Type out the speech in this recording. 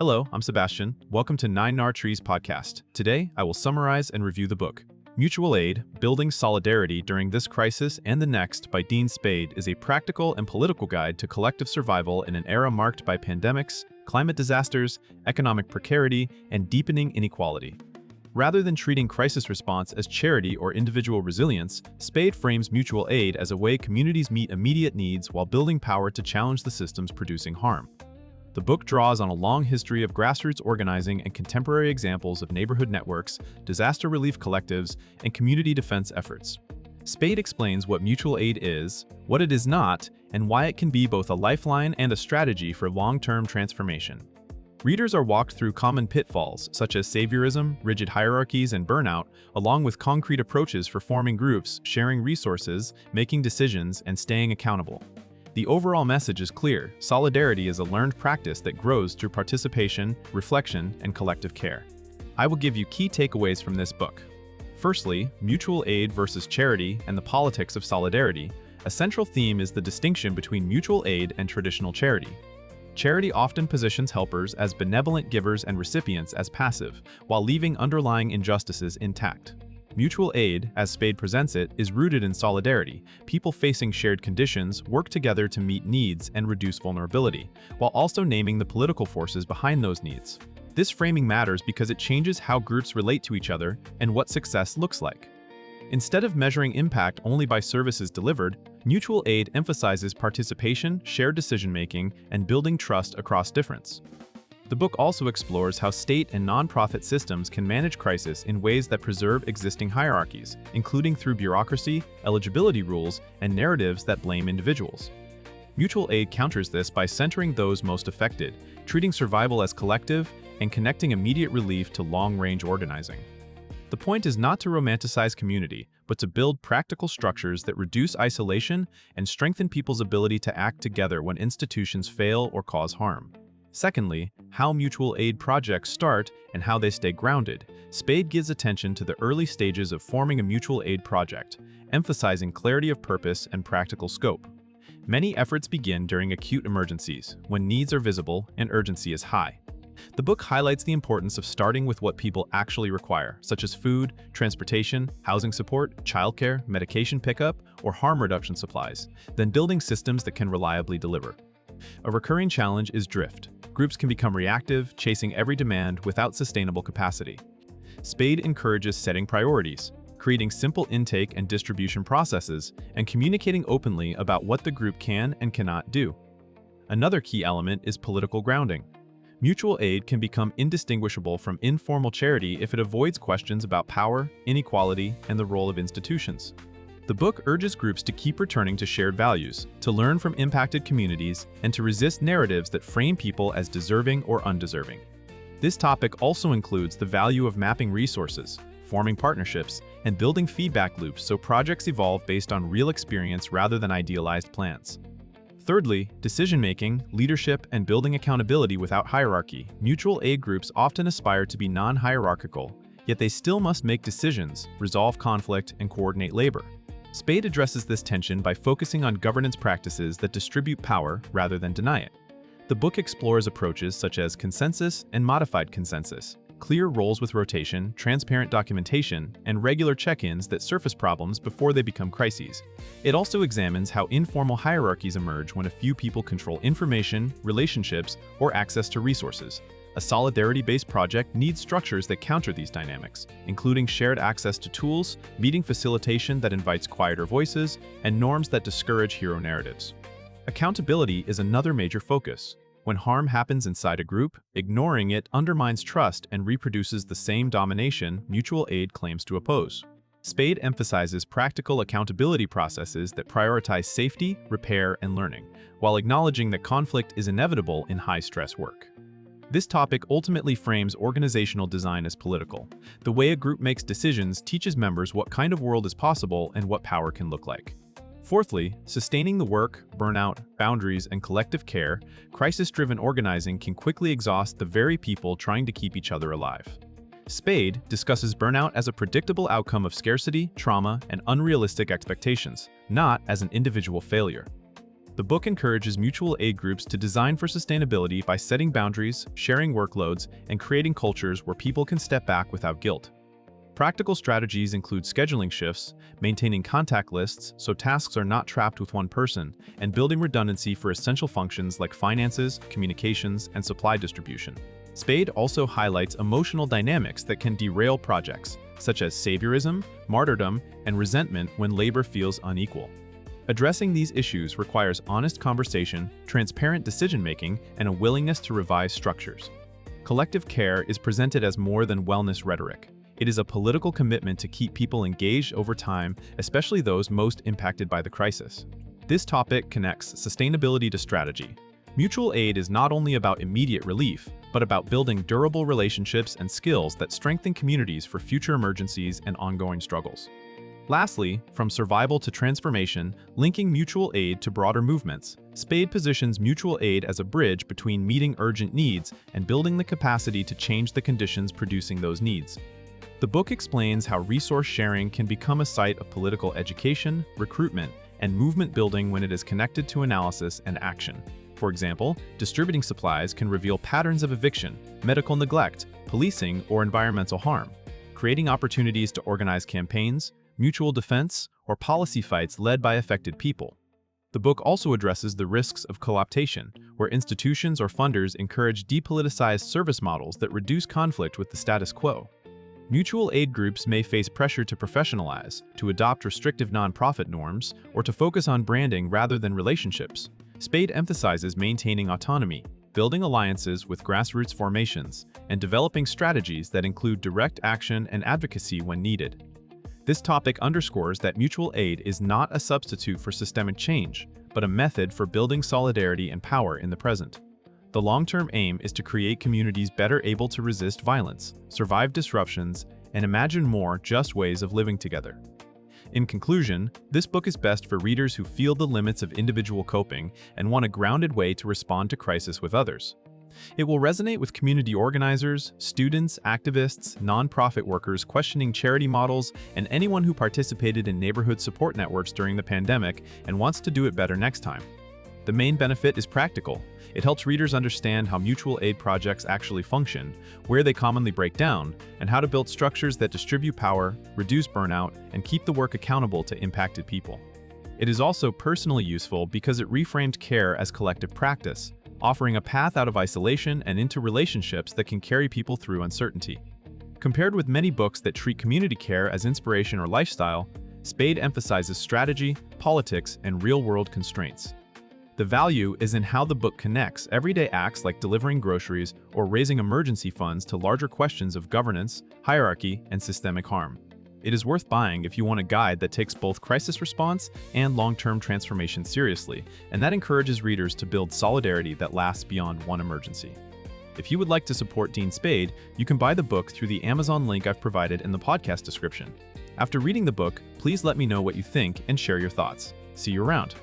Hello, I'm Sebastian. Welcome to 9 Trees podcast. Today, I will summarize and review the book. Mutual Aid, Building Solidarity During This Crisis and the Next by Dean Spade is a practical and political guide to collective survival in an era marked by pandemics, climate disasters, economic precarity, and deepening inequality. Rather than treating crisis response as charity or individual resilience, Spade frames mutual aid as a way communities meet immediate needs while building power to challenge the systems producing harm. The book draws on a long history of grassroots organizing and contemporary examples of neighborhood networks, disaster relief collectives, and community defense efforts. Spade explains what mutual aid is, what it is not, and why it can be both a lifeline and a strategy for long-term transformation. Readers are walked through common pitfalls, such as saviorism, rigid hierarchies, and burnout, along with concrete approaches for forming groups, sharing resources, making decisions, and staying accountable. The overall message is clear: solidarity is a learned practice that grows through participation, reflection, and collective care. I will give you key takeaways from this book. Firstly, mutual aid versus charity and the politics of solidarity. A central theme is the distinction between mutual aid and traditional charity. Charity often positions helpers as benevolent givers and recipients as passive, while leaving underlying injustices intact. Mutual aid, as Spade presents it, is rooted in solidarity. People facing shared conditions work together to meet needs and reduce vulnerability, while also naming the political forces behind those needs. This framing matters because it changes how groups relate to each other and what success looks like. Instead of measuring impact only by services delivered, mutual aid emphasizes participation, shared decision-making, and building trust across difference. The book also explores how state and nonprofit systems can manage crisis in ways that preserve existing hierarchies, including through bureaucracy, eligibility rules, and narratives that blame individuals. Mutual aid counters this by centering those most affected, treating survival as collective, and connecting immediate relief to long-range organizing. The point is not to romanticize community, but to build practical structures that reduce isolation and strengthen people's ability to act together when institutions fail or cause harm. Secondly, how mutual aid projects start and how they stay grounded. Spade gives attention to the early stages of forming a mutual aid project, emphasizing clarity of purpose and practical scope. Many efforts begin during acute emergencies, when needs are visible and urgency is high. The book highlights the importance of starting with what people actually require, such as food, transportation, housing support, childcare, medication pickup, or harm reduction supplies, then building systems that can reliably deliver. A recurring challenge is drift. Groups can become reactive, chasing every demand without sustainable capacity. Spade encourages setting priorities, creating simple intake and distribution processes, and communicating openly about what the group can and cannot do. Another key element is political grounding. Mutual aid can become indistinguishable from informal charity if it avoids questions about power, inequality, and the role of institutions. The book urges groups to keep returning to shared values, to learn from impacted communities, and to resist narratives that frame people as deserving or undeserving. This topic also includes the value of mapping resources, forming partnerships, and building feedback loops so projects evolve based on real experience rather than idealized plans. Thirdly, decision-making, leadership, and building accountability without hierarchy. Mutual aid groups often aspire to be non-hierarchical, yet they still must make decisions, resolve conflict, and coordinate labor. Spade addresses this tension by focusing on governance practices that distribute power rather than deny it. The book explores approaches such as consensus and modified consensus, clear roles with rotation, transparent documentation, and regular check-ins that surface problems before they become crises. It also examines how informal hierarchies emerge when a few people control information, relationships, or access to resources. A solidarity-based project needs structures that counter these dynamics, including shared access to tools, meeting facilitation that invites quieter voices, and norms that discourage hero narratives. Accountability is another major focus. When harm happens inside a group, ignoring it undermines trust and reproduces the same domination mutual aid claims to oppose. Spade emphasizes practical accountability processes that prioritize safety, repair, and learning, while acknowledging that conflict is inevitable in high-stress work. This topic ultimately frames organizational design as political. The way a group makes decisions teaches members what kind of world is possible and what power can look like. Fourthly, sustaining the work, burnout, boundaries, and collective care, crisis-driven organizing can quickly exhaust the very people trying to keep each other alive. Spade discusses burnout as a predictable outcome of scarcity, trauma, and unrealistic expectations, not as an individual failure. The book encourages mutual aid groups to design for sustainability by setting boundaries, sharing workloads, and creating cultures where people can step back without guilt. Practical strategies include scheduling shifts, maintaining contact lists so tasks are not trapped with one person, and building redundancy for essential functions like finances, communications, and supply distribution. Spade also highlights emotional dynamics that can derail projects, such as saviorism, martyrdom, and resentment when labor feels unequal. Addressing these issues requires honest conversation, transparent decision-making, and a willingness to revise structures. Collective care is presented as more than wellness rhetoric. It is a political commitment to keep people engaged over time, especially those most impacted by the crisis. This topic connects sustainability to strategy. Mutual aid is not only about immediate relief, but about building durable relationships and skills that strengthen communities for future emergencies and ongoing struggles. Lastly, from survival to transformation, linking mutual aid to broader movements, Spade positions mutual aid as a bridge between meeting urgent needs and building the capacity to change the conditions producing those needs. The book explains how resource sharing can become a site of political education, recruitment, and movement building when it is connected to analysis and action. For example, distributing supplies can reveal patterns of eviction, medical neglect, policing, or environmental harm, creating opportunities to organize campaigns, mutual defense, or policy fights led by affected people. The book also addresses the risks of co-optation, where institutions or funders encourage depoliticized service models that reduce conflict with the status quo. Mutual aid groups may face pressure to professionalize, to adopt restrictive nonprofit norms, or to focus on branding rather than relationships. Spade emphasizes maintaining autonomy, building alliances with grassroots formations, and developing strategies that include direct action and advocacy when needed. This topic underscores that mutual aid is not a substitute for systemic change, but a method for building solidarity and power in the present. The long-term aim is to create communities better able to resist violence, survive disruptions, and imagine more just ways of living together. In conclusion, this book is best for readers who feel the limits of individual coping and want a grounded way to respond to crisis with others. It will resonate with community organizers, students, activists, nonprofit workers questioning charity models, and anyone who participated in neighborhood support networks during the pandemic and wants to do it better next time. The main benefit is practical. It helps readers understand how mutual aid projects actually function, where they commonly break down, and how to build structures that distribute power, reduce burnout, and keep the work accountable to impacted people. It is also personally useful because it reframed care as collective practice, offering a path out of isolation and into relationships that can carry people through uncertainty. Compared with many books that treat community care as inspiration or lifestyle, Spade emphasizes strategy, politics, and real-world constraints. The value is in how the book connects everyday acts like delivering groceries or raising emergency funds to larger questions of governance, hierarchy, and systemic harm. It is worth buying if you want a guide that takes both crisis response and long-term transformation seriously, and that encourages readers to build solidarity that lasts beyond one emergency. If you would like to support Dean Spade, you can buy the book through the Amazon link I've provided in the podcast description. After reading the book, please let me know what you think and share your thoughts. See you around.